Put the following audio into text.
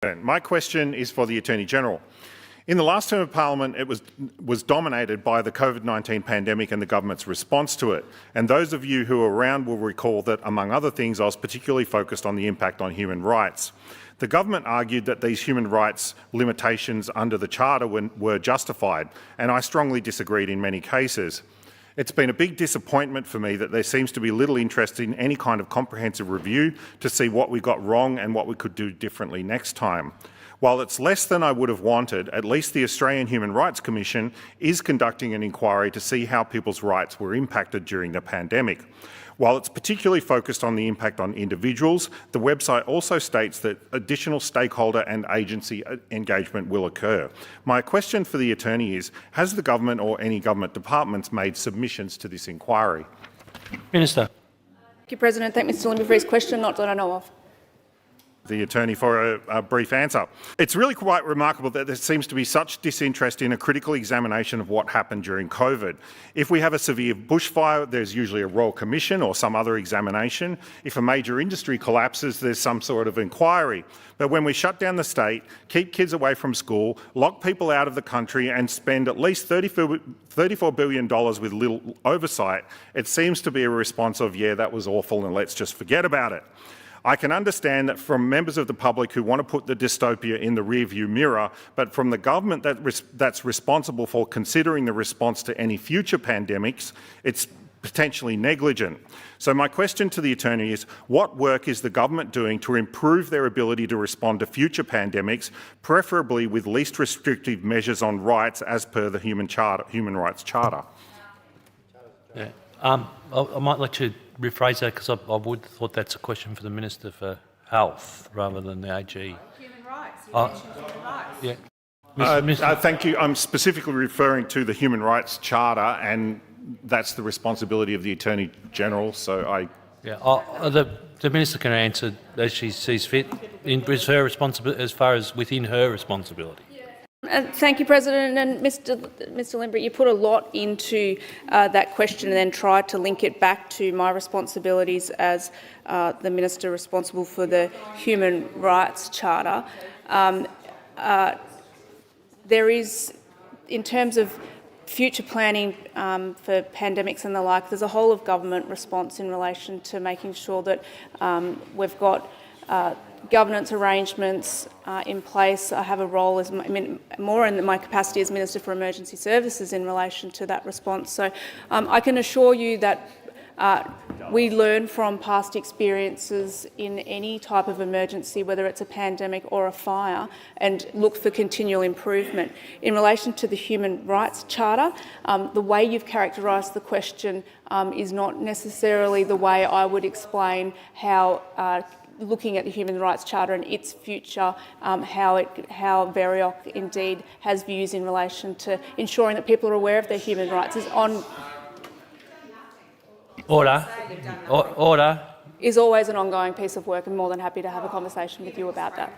My question is for the Attorney-General. In the last term of Parliament, it was dominated by the Covid-19 pandemic and the government's response to it. And those of you who are around will recall that, among other things, I was particularly focused on the impact on human rights. The government argued that these human rights limitations under the Charter were justified, and I strongly disagreed in many cases. It's been a big disappointment for me that there seems to be little interest in any kind of comprehensive review to see what we got wrong and what we could do differently next time. While it's less than I would have wanted, at least the Australian Human Rights Commission is conducting an inquiry to see how people's rights were impacted during the pandemic. While it's particularly focused on the impact on individuals, the website also states that additional stakeholder and agency engagement will occur. My question for the Attorney is, has the government or any government departments made submissions to this inquiry? Minister. Thank you, President. Thank Mr Limbrick for his question, not that I know of. The Attorney for a brief answer. It's really quite remarkable that there seems to be such disinterest in a critical examination of what happened during COVID. If we have a severe bushfire, there's usually a Royal Commission or some other examination. If a major industry collapses, there's some sort of inquiry. But when we shut down the state, keep kids away from school, lock people out of the country and spend at least $34 billion with little oversight, it seems to be a response of, yeah, that was awful and let's just forget about it. I can understand that from members of the public who want to put the dystopia in the rearview mirror, but from the government that's responsible for considering the response to any future pandemics, it's potentially negligent. So my question to the Attorney is, what work is the government doing to improve their ability to respond to future pandemics, preferably with least restrictive measures on rights as per the Human Rights Charter? Yeah. I might like to rephrase that because I would have thought that's a question for the Minister for Health rather than the AG. Human rights. You mentioned human rights. Yeah. Thank you. I'm specifically referring to the Human Rights Charter, and that's the responsibility of the Attorney-General. So the Minister can answer as she sees fit with her responsibility, as far as within her responsibility. Thank you, President. And Mr Limbrick, you put a lot into that question and then tried to link it back to my responsibilities as the Minister responsible for the Human Rights Charter. There is, in terms of future planning for pandemics and the like, there's a whole of government response in relation to making sure that we've got governance arrangements in place. I have a role as more in my capacity as Minister for Emergency Services in relation to that response. So I can assure you that we learn from past experiences in any type of emergency, whether it's a pandemic or a fire, and look for continual improvement. In relation to the Human Rights Charter, the way you've characterised the question is not necessarily the way I would explain how looking at the Human Rights Charter and its future, how Verioc indeed has views in relation to ensuring that people are aware of their human rights is Order. is always an ongoing piece of work, and more than happy to have a conversation with you about that.